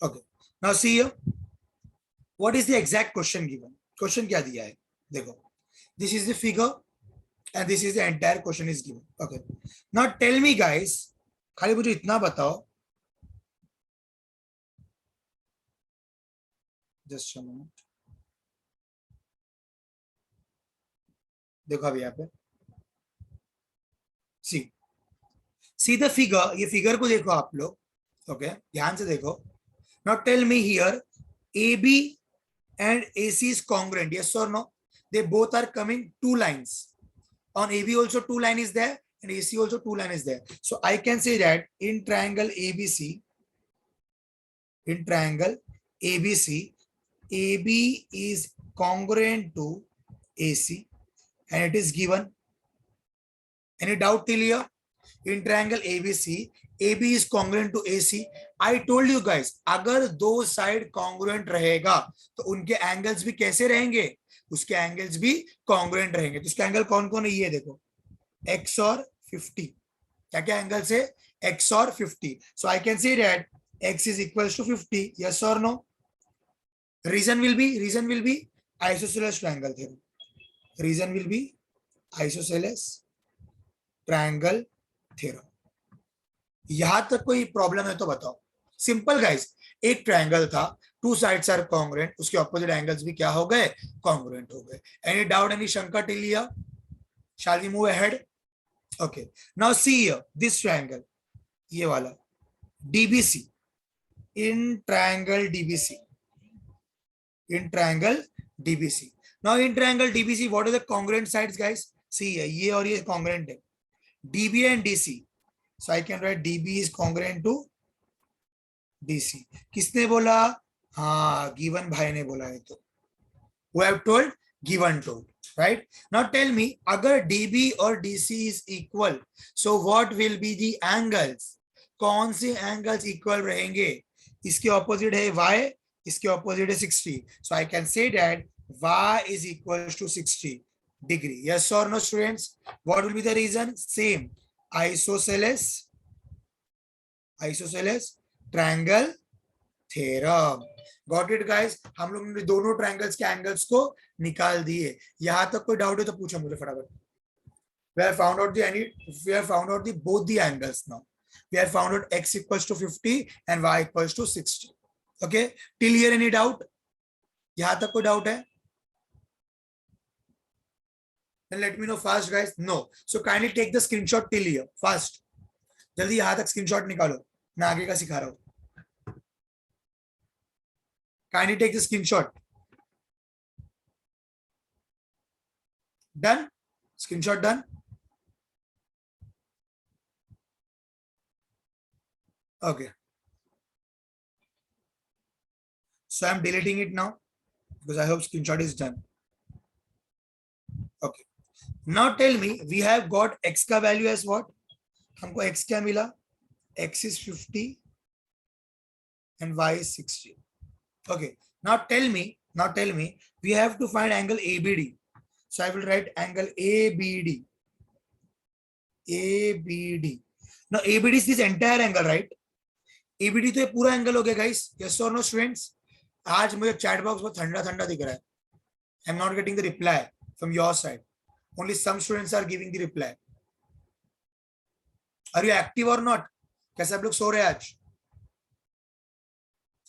Okay. Now see here. What is the exact question given? Question क्या दिया है? देखो. This is the figure and this is the entire question is given. Okay. Now tell me guys. खाली मुझे इतना बताओ. Just a moment. देखो अभी यहाँ पे. See the figure. ये figure को देखो आप लोग. Okay. ध्यान से देखो. Now tell me here. AB and AC is congruent. Yes or no? They both are coming two lines. On AB also two line is there and AC also two line is there. So I can say that in triangle ABC, AB is congruent to AC and it is given. Any doubt till here? In triangle ABC, AB is congruent to AC. I told you guys, अगर दो side congruent रहेगा तो उनके angles भी कैसे रहेंगे? उसके angles भी congruent रहेंगे. तो उसके एंगल कौन कौन है ये देखो, x और 50. क्या क्या एंगल्स है? x और 50. So I can say that x is equals to 50. Yes or no? Reason will be isosceles triangle theorem. Reason will be isosceles triangle theorem. यहां तक कोई प्रॉब्लम है तो बताओ. सिंपल गाइस, एक ट्रायंगल था, टू साइड्स आर कॉन्ग्रुएंट, उसके opposite angles भी क्या हो गए? कॉन्ग्रुएंट हो गए. एनी डाउट, एनी शंका till here? Shall we move ahead? Okay. Now see here this triangle, ये वाला DBC, in triangle DBC. Now in triangle DBC, what are the congruent sides guys? See ये और ये congruent है, DB and DC. So I can write DB is congruent to DC. किसने बोला? हाँ, given भाई ने बोला है. तो who have told? Given told, right? Now tell me, अगर DB और DC is equal, so what will be the angles? कौन से एंगल्स इक्वल रहेंगे? इसके ऑपोजिट है y, इसके ऑपोजिट है 60. So I can say that y is equals to 60 degree. Yes or no students? What will be the reason? Same, isosceles triangle theorem. Got it guys? हम लोग ने दोनों triangles के एंगल्स को निकाल दिए. यहां तक कोई डाउट है तो पूछो मुझे फटाफट. We have found out the both the angles now. We have found out x equals to 50 and y equals to 60. Okay, till here any doubt? यहां तक कोई डाउट है? Then let me know fast guys. No. So kindly take the screenshot till here fast. जल्दी यहां तक screenshot निकालो, मैं आगे का सिखा रहा हूं. Kindly take the screenshot. Done? Screenshot done? Okay. So I'm deleting it now because I hope screenshot is done. Okay. Now tell me, we have got x का value as what? हमको x क्या मिला? X is 50 and y is 60. Okay. Now tell me, we have to find angle ABD. So I will write angle ABD. Now ABD is this entire angle, right? ABD तो ये पूरा angle हो गया guys. Yes or no students? आज मुझे chat box बहुत ठंडा दिख रहा है. I am not getting the reply from your side. Only some students are giving the reply. Are you active or not? कैसे आप लोग सो रहे हैं आज?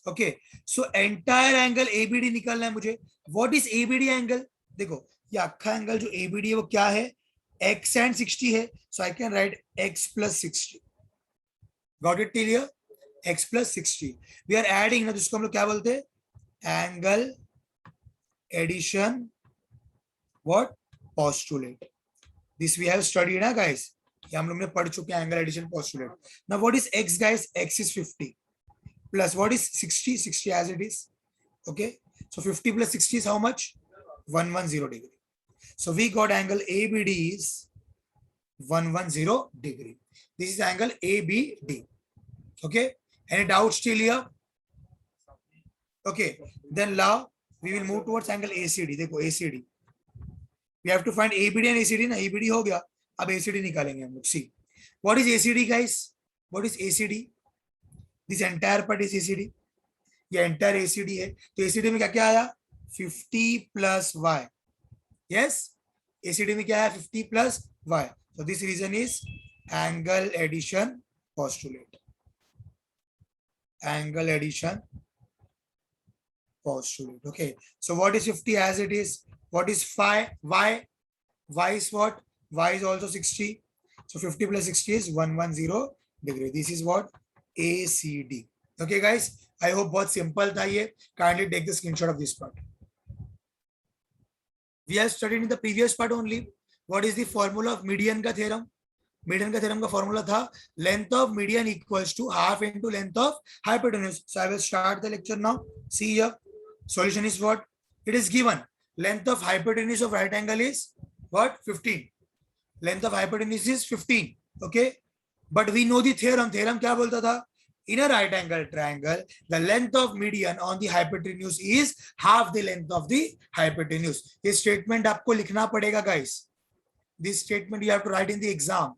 Okay, so entire angle ABD निकालना है मुझे. What is ABD angle? देखो ये अक्खा एंगल जो ABD है वो क्या है? x and 60 है. So I can write x plus 60. Got it till here? X plus 60. We are adding ना, जिसको हम लोग क्या बोलते हैं? Angle addition what? Postulate. This we have studied ना guys. ये हम लोग ने पढ़ चुके हैं angle addition postulate. Now what is x guys? X is 50 plus what is 60? 60 as it is. Okay, so 50 plus 60 is how much? 110 degree. So we got angle ABD is 110 degree. This is angle ABD. Okay, any doubts still here? Okay, then now we will move towards angle ACD. देखो ACD, we have to find ABD and ACD ना. ABD हो गया, अब ACD निकालेंगे हम लोग. See, what is ACD guys? What is ACD? This entire part is ACD. ये entire ACD है, तो एसीडी में क्या क्या आया 50 प्लस y, यस एसीडी में क्या है 50 plus y, so this reason is angle addition postulate, angle addition postulate. Okay, so what is 50 as it is, what is phi, y is what, y is also 60, so 50 plus 60 is 110 degree. This is what ACD. Okay guys, I hope बहुत simple था ये. Kindly take the screenshot of this part. We have studied in the previous part only. What is the formula of median का theorem? Median का theorem का formula था length of median equals to half into length of hypotenuse. So I will start the lecture now. See here. Solution is what? It is given. Length of hypotenuse of right angle is what? 15. Length of hypotenuse is 15. Okay. But we know the theorem. Theorem क्या बोलता था? In a right angle triangle, the length of median on the hypotenuse is half the length of the hypotenuse. This statement आपको लिखना पड़ेगा guys. This statement you have to write in the exam.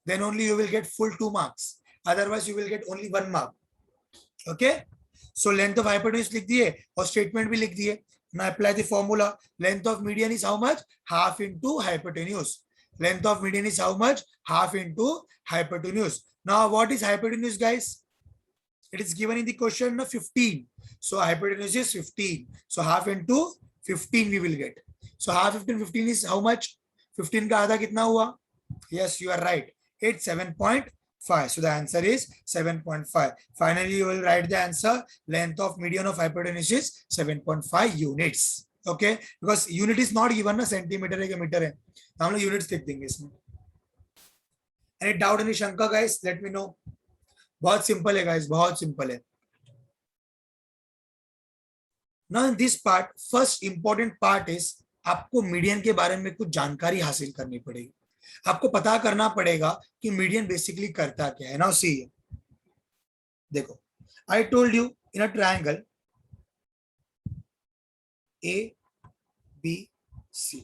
Then only you will get full 2 marks. Otherwise you will get only 1 mark. Okay. So length of hypotenuse लिख दिए और statement भी लिख दिए. Now apply the formula. Length of median is how much? Half into hypotenuse. Length of median is how much? Half into hypotenuse. Now what is hypotenuse guys? It is given in the question of 15. So hypotenuse is 15. So half into 15 we will get. So half 15 is how much? 15 का आधा कितना हुआ? Yes, you are right. It's 7.5. So the answer is 7.5. Finally, you will write the answer. Length of median of hypotenuse is 7.5 units. Okay, because unit is not given, na centimeter है कि metre है, हम लोग units लिख देंगे इसमें. Any doubt, any शंका guys? Let me know. बहुत सिंपल है guys, बहुत सिंपल है. Now in this part, first important part is आपको मीडियन के बारे में कुछ जानकारी हासिल करनी पड़ेगी. आपको पता करना पड़ेगा कि मीडियन बेसिकली करता क्या है. नाउ सी, देखो, I told you in a triangle A B C,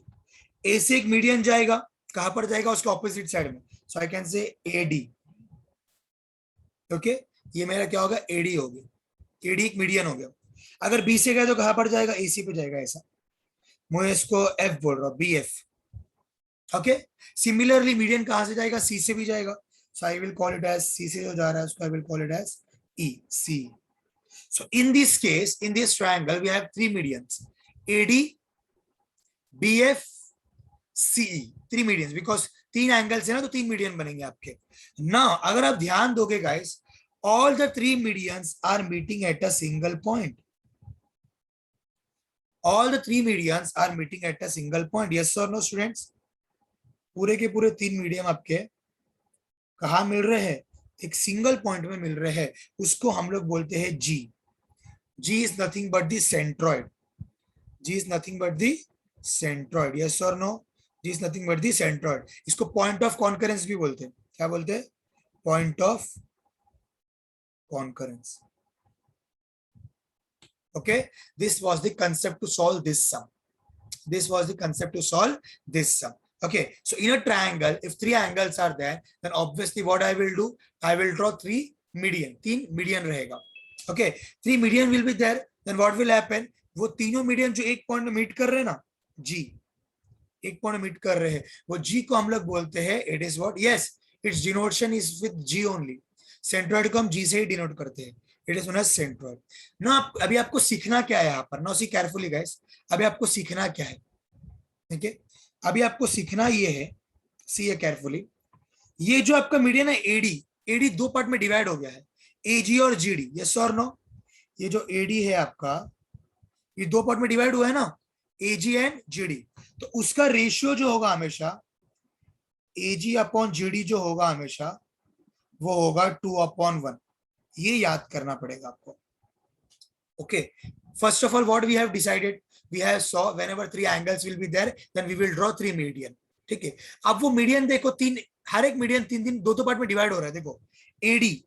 A से एक मीडियन जाएगा, कहां पर जाएगा? उसके ऑपोजिट साइड में. सो I can say A D. Okay, ये मेरा क्या होगा? एडी हो गया. एडी एक मीडियन हो गया. अगर बी से गया तो कहां पर जाएगा? एसी पे जाएगा. ऐसा मैं इसको एफ बोल रहा हूं, B F. Okay, similarly median कहां से जाएगा? सी से भी जाएगा. So I will call it as, C से जो जा रहा है उसको I will call it as E C. So in this case, in this triangle we have 3 medians, AD, BF, CE. 3 medians, because 3 angles है ना, तो 3 मीडियन बनेंगे आपके. ना अगर आप ध्यान दोगे guys, all the 3 medians are meeting at a single point. All the 3 medians are meeting at a single point. Yes or no students? पूरे के पूरे 3 मीडियम आपके कहाँ मिल रहे हैं? एक सिंगल पॉइंट में मिल रहे हैं. उसको हम लोग बोलते हैं G. G is nothing but the centroid. G is nothing but the centroid. Yes और no? G is nothing but the centroid. इसको पॉइंट ऑफ कॉन्करेंस भी बोलते हैं. क्या बोलते हैं? Point of concurrence. Okay, this was the concept to solve this sum. This was the concept to solve this sum. Okay, so in a triangle, if 3 angles are there, then obviously what I will do, I will draw 3 median. 3 median रहेगा. Okay, 3 median will be there. Then what will happen? वो तीनों median जो एक point में meet कर रहे हैं ना, G, एक पॉइंट में मीट कर रहे हैं, वो G को हम लोग बोलते हैं, it is what? Yes, its denotation is with G only. Centroid को हम जी से ही डिनोट करते हैं. It is known as centroid. ना अभी आपको सीखना क्या है यहाँ पर? नाउ सी केयरफुली गाइस, अभी आपको सीखना क्या है? ठीक है, अभी आपको सीखना ये है, सी ये केयरफुली, ये जो आपका मीडियन है एडी, एडी 2 पार्ट में डिवाइड हो गया है, एजी और जीडी. यस और नो? ये जो एडी है आपका, ये 2 पार्ट में डिवाइड हुआ है ना, एजी एंड जीडी. तो उसका रेशियो जो होगा हमेशा, एजी अपॉन जीडी जो होगा हमेशा, वो होगा 2/1. ये याद करना पड़ेगा आपको. Okay, first of all what we have decided, we have saw whenever 3 angles will be there, then we will draw 3 median. ठीक है, अब वो मीडियन देखो, 3, हर एक मीडियन 3 2 पार्ट में डिवाइड हो रहा है. देखो AD,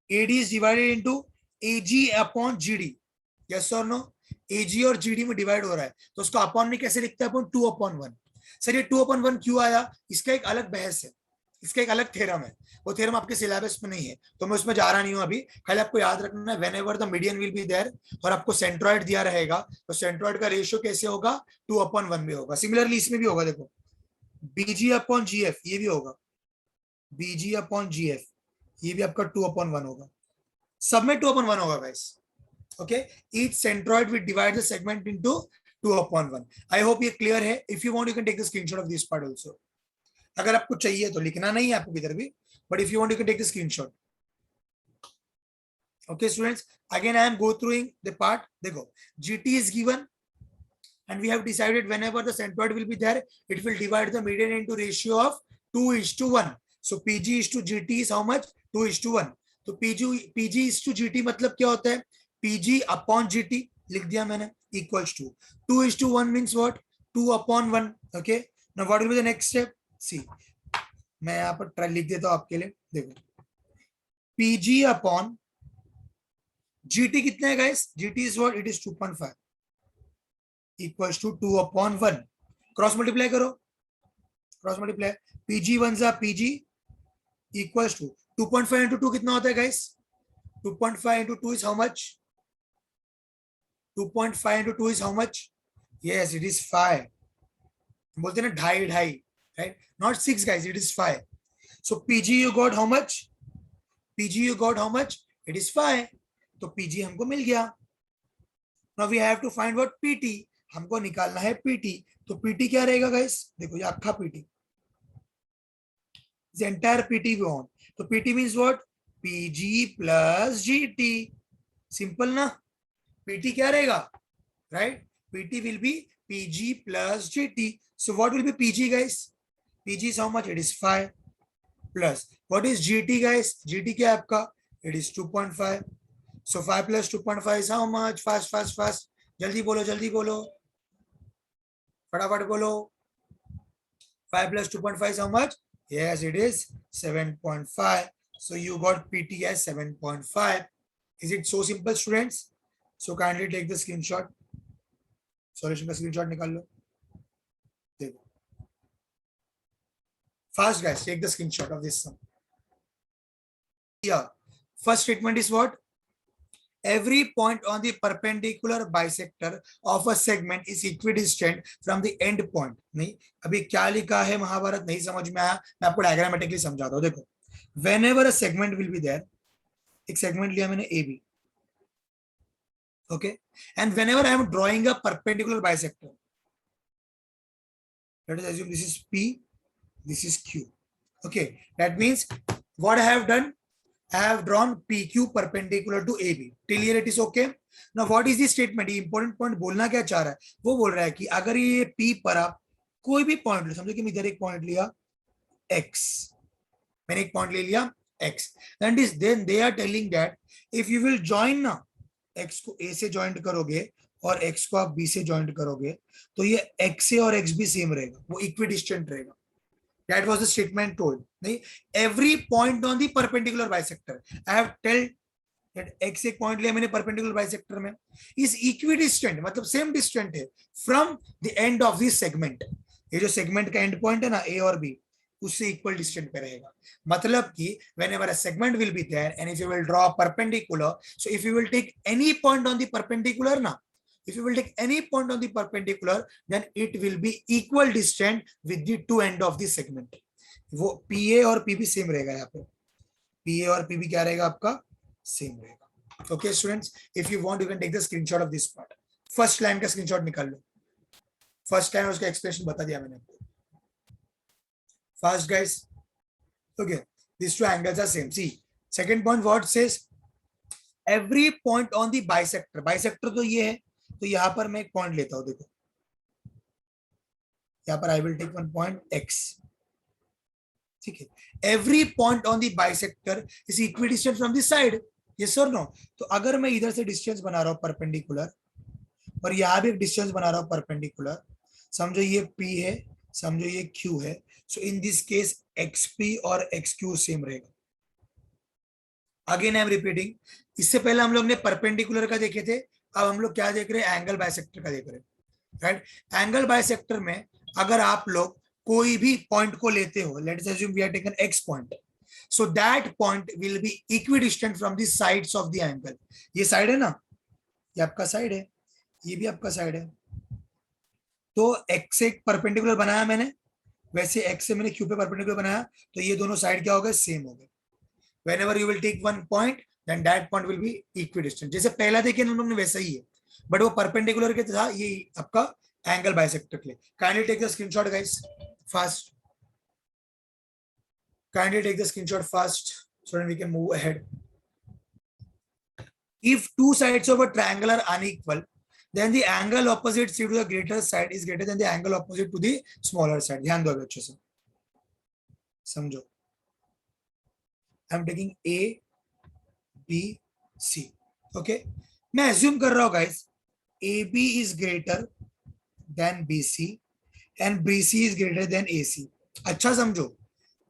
AD is divided into AG upon GD. Yes और नो? एजी और जीडी में डिवाइड हो रहा है, तो उसको अपॉन में कैसे लिखते हैं अपन? 2/1. सर ये 2/1 क्यों आया? इसका एक अलग बहस है. इसका एक अलग थ्योरम है, वो थ्योरम आपके सिलेबस में नहीं है तो मैं उसमें जा रहा नहीं हूं अभी। खाली आपको याद रखना है whenever the median will be there और आपको सेंट्रॉइड दिया रहेगा तो सेंट्रॉइड का रेशियो कैसे होगा, 2/1 में होगा। सिमिलरली इसमें भी होगा, देखो बीजी अपॉन जीएफ ये भी होगा, बीजी अपॉन जीएफ ये भी आपका 2/1 होगा, सब में 2/1 होगा गाइस। ओके, each centroid will divide the segment into 2/1। I hope ये क्लियर है। If you want you can take the screenshot of this part also. अगर आपको चाहिए तो लिखना नहीं है आपको किधर भी, but if you want you can take the screenshot. Okay students, again I am go throughing the part. देखो GT is given and we have decided whenever the centroid will be there, it will divide the median into ratio of 2:1. So PG is to GT is how much, 2:1. तो PG is to GT मतलब क्या होता है, PG upon GT लिख दिया मैंने equals to 2:1 means what, 2/1. Okay, now what will be the next step? See, मैं यहाँ पर लिख देता हूँ आपके लिए। देखो PG upon GT कितना है guys, GT is what, it is 2.5 equals to 2/1. Cross multiply करो, क्रॉस मल्टीप्लाई, PG वन जा PG equals to 2.5 into 2 कितना होता है guys, 2.5 into 2 is how much, 2.5 into 2 is how much, yes it is 5, बोलते ना ढाई ढाई, right, not 6 guys, it is 5. So PG you got how much, PG you got how much, it is 5. तो PG हमको मिल गया. Now we have to find what PT, हमको निकालना है PT. तो PT क्या रहेगा गाइस, देखो ये अक्खा PT, the entire PT we want. तो PT means what, PG plus GT. Simple ना, PT क्या रहेगा, right, PT will be PG plus GT. So what will be PG guys, PG is how much, it is 5 plus what is GT guys, GT क्या है आपका, it is 2.5. So 5 plus 2.5 is how much, fast जल्दी बोलो फटाफट बोलो, 5 plus 2.5 is how much, yes it is 7.5. So you got PT as 7.5. Is it so simple students? So kindly take the screenshot, solution का screenshot निकाल लो, देखो fast guys, take the screenshot of this sum. Yeah, first statement is what, every point on the perpendicular bisector of a segment is equidistant from the end point. नहीं, अभी क्या लिखा है महाभारत नहीं समझ में आया, मैं आपको डायग्रामेटिकली समझाता हूँ. देखो whenever a segment will be there, एक सेगमेंट लिया मैंने AB, okay, and whenever I am drawing a perpendicular bisector, let us assume this is P, this is Q. Okay, that means what I have done, I have drawn PQ perpendicular to AB. Till here it is okay. Now what is the statement? Important point बोलना क्या चाह रहा है, वो बोल रहा है कि अगर ये P पर आप कोई भी पॉइंट लो, समझो कि मैं इधर एक पॉइंट लिया X, मैंने एक पॉइंट ले लिया X, then they are telling that if you will join ना, X को A से ज्वाइंट करोगे और X को आप B से ज्वाइंट करोगे तो ये X A और X भी सेम रहेगा, वो इक्विडिस्टेंट रहेगा. That was the statement told. Every point on the perpendicular bisector, I have told that x एक पॉइंट लिया मैंने perpendicular bisector में, is equidistant, मतलब सेम डिस्टेंट है from the end of this segment. ये जो सेगमेंट का एंड पॉइंट है ना A और B, उससे इक्वल डिस्टेंट पे रहेगा. मतलब कि whenever a segment will be there and if you will draw a perpendicular, so if you will take any point on the perpendicular ना, if you will take any point on the perpendicular, then it will be equal distant with the two end of the segment. वो PA और PB same रहेगा, यहाँ पे PA और PB क्या रहेगा आपका, सेम रहेगा. Okay students, if you want you can take the screenshot of this part. First line का स्क्रीनशॉट निकाल लो, फर्स्ट लाइन उसका एक्सप्रेशन बता दिया मैंने आपको. Fast guys, okay, these two angles are same. See, second point what says, every point on the bisector, bisector तो ये है, तो यहां पर मैं एक पॉइंट लेता हूं, देखो यहां पर I will take one point X, ठीक है. Every point on the bisector is equidistant from this side, yes और नो. तो अगर मैं इधर से डिस्टेंस बना रहा हूं परपेंडिकुलर और यहां भी एक डिस्टेंस बना रहा हूं परपेंडिकुलर, समझो ये P है, समझो ये Q है, सो इन दिस केस XP और XQ सेम रहेगा. अगेन आई एम रिपीटिंग, इससे पहले हम लोग ने परपेंडिकुलर का देखे थे, अब हम लोग क्या देख रहे हैं, एंगल बाइसेक्टर का देख रहे हैं, राइट. एंगल बाइसेक्टर में अगर आप लोग कोई भी पॉइंट को लेते हो, let's assume we are taken x point, so that point will be equidistant from the sides of the angle. ये साइड है ना, ये आपका साइड है, ये भी आपका साइड है, तो x से एक परपेंडिकुलर बनाया मैंने, वैसे x से मैंने q पे परपेंडिकुलर बनाया, तो ये दोनों साइड क्या हो गए, सेम हो गए। whenever you will take one point then that point will be equidistant, जैसे पहला देखे हम लोग ने वैसा ही है, बट वो परपेंडिकुलर के था, ये आपका एंगल बाइसेक्टर के लिए। Kindly take the screenshot guys fast, kindly take the screenshot fast so that we can move ahead. If two sides of a triangle are unequal, then the angle opposite to the greater side is greater than the angle opposite to the smaller side. ध्यान दो अच्छे से समझो। I am taking A, B, C. Okay, मैं assume कर रहा हूँ guys, AB is greater than BC and BC is greater than AC. अच्छा समझो,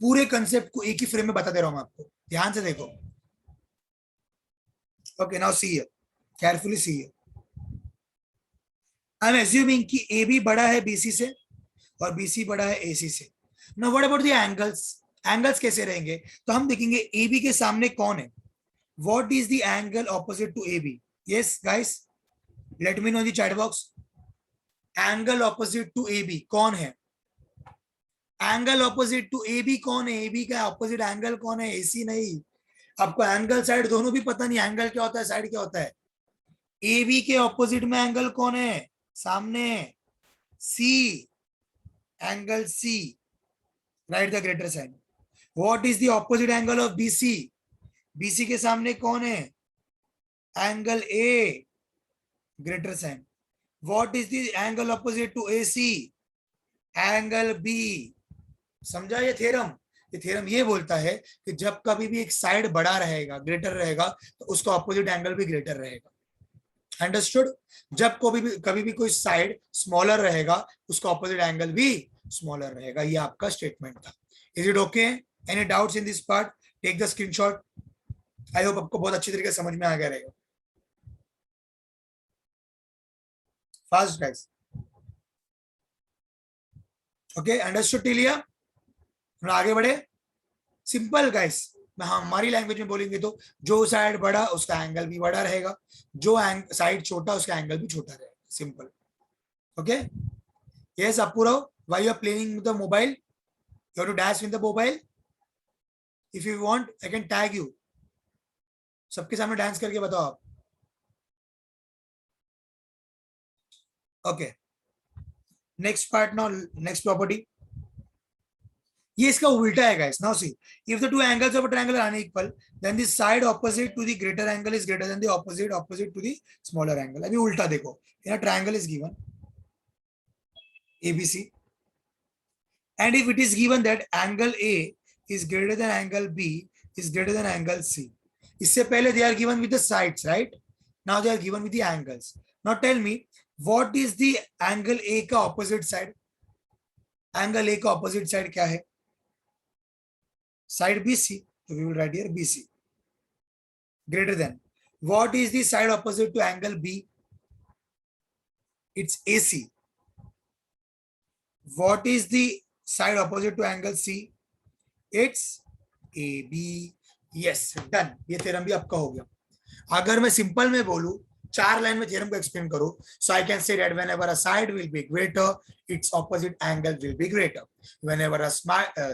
पूरे कंसेप्ट को एक ही फ्रेम में बता दे रहा हूं आपको, ध्यान से देखो। Okay now see here, carefully see here. I am assuming कि AB बड़ा है BC से और BC बड़ा है AC से। Now what about the angles, angles कैसे रहेंगे, तो हम देखेंगे AB के सामने कौन है, what is the angle opposite to AB। Yes guys, let me know in the chat box, angle opposite to AB कौन है, एंगल ऑपोजिट टू AB कौन है, AB का ऑपोजिट एंगल कौन है, AC नहीं। आपको एंगल साइड दोनों भी पता नहीं, एंगल क्या होता है साइड क्या होता है। AB के ऑपोजिट में एंगल कौन है, सामने C, angle C, right the greater side. What is the opposite angle of BC, BC के सामने कौन है, angle A, greater sine. What is the angle opposite to AC, angle B। समझा ये थ्योरम, ये थ्योरम ये बोलता है कि जब कभी भी एक साइड बड़ा रहेगा, ग्रेटर रहेगा, तो उसका ऑपोजिट एंगल भी ग्रेटर रहेगा। अंडरस्टूड, जब कभी भी कोई साइड स्मॉलर रहेगा, उसका ऑपोजिट एंगल भी स्मॉलर रहेगा। ये आपका स्टेटमेंट था। Is it okay, any doubts in this part, take the screenshot. I hope आपको बहुत अच्छी तरीके से समझ में आ गया रहेगा। Fast guys, okay understood Tiliya, आगे बढ़े। सिंपल गाइस, हमारी लैंग्वेज में बोलेंगे तो जो साइड बड़ा उसका एंगल भी बड़ा रहेगा, जो साइड छोटा उसका एंगल भी छोटा रहेगा। Simple, okay. Yes Apurva, why you are playing with the mobile, you have to dash with the mobile, if you want I can tag you. सबके सामने डांस करके बताओ आप। Okay next part, now next property, ये इसका उल्टा है guys. Now see, if the two angles of a triangle are unequal then the side opposite to the greater angle is greater than the opposite to the smaller angle. अभी उल्टा देखो, in a triangle is given ABC and if it is given that angle A is greater than angle B is greater than angle C. इससे पहले they are given with the sides, right? Now they are given with the angles. Now tell me, what is the angle A का opposite side? Angle A का opposite side क्या है? Side BC. So we will write here BC. Greater than. What is the side opposite to angle B? It's AC. What is the side opposite to angle C? It's AB. Yes, done. ये theorem भी आपका हो गया। अगर मैं simple में बोलूं, 4 line में थ्योरम को एक्सप्लेन करूं, so I can say that whenever a side will be greater, its opposite angle will be greater. Whenever a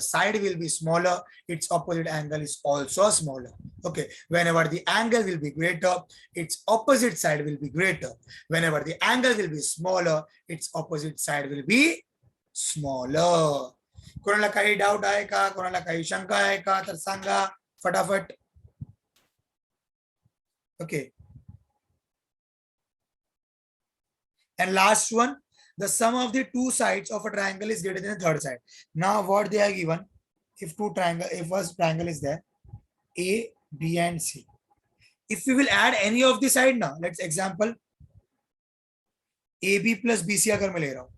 side will be smaller, its opposite angle is also smaller. Okay. Whenever the angle will be greater, its opposite side will be greater. Whenever the angle will be smaller, its opposite side will be smaller. कोणाला काही doubt आहे का, कोणाला काही शंका आहे का, तर सांगा फटाफट। Okay, and last one, the sum of the two sides of a triangle is greater than the third side. Now what they are given, if first triangle is there, A, B and C, if we will add any of the side now, let's example AB plus BC अगर मैं ले रहा हूं,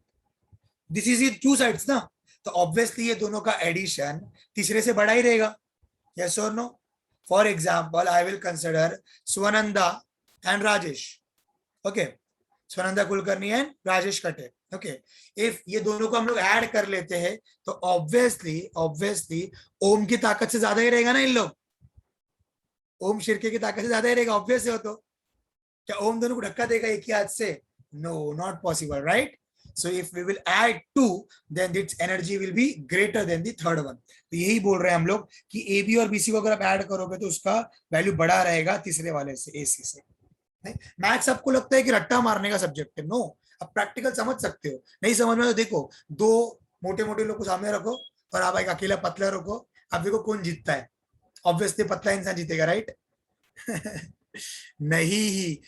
this is the two sides ना, तो obviously ये दोनों का एडिशन तीसरे से बड़ा ही रहेगा। यस और no? For example I will consider Swananda and Rajesh. Okay, Swananda Kulkarni and Rajesh Kate. Okay, if ये दोनों को हम लोग ऐड कर लेते हैं तो ऑब्वियसली ऑब्वियसली ओम की ताकत से ज्यादा ही रहेगा ना इन लोग, ओम शिरके की ताकत से ज्यादा ही रहेगा, ऑब्वियस है वो तो। क्या ओम दोनों को धक्का देगा एक ही हाथ से? No, not possible, right? So if we will add two then its energy will be greater than the third one. तो यही बोल रहे हैं हम लोग कि ए बी और बीसी को अगर आप ऐड करोगे तो उसका वैल्यू बड़ा रहेगा तीसरे वाले से, एसी से। नहीं, मैथ्स आपको लगता है कि रट्टा मारने का सब्जेक्ट है? नो, आप प्रैक्टिकल समझ सकते हो। नहीं समझ में तो देखो, दो मोटे मोटे लोग को सामने रखो और आप एक अकेला पतला रखो, अब देखो कौन जीतता है। ऑब्वियसली पतला इंसान जीतेगा, राइट? नहीं ही,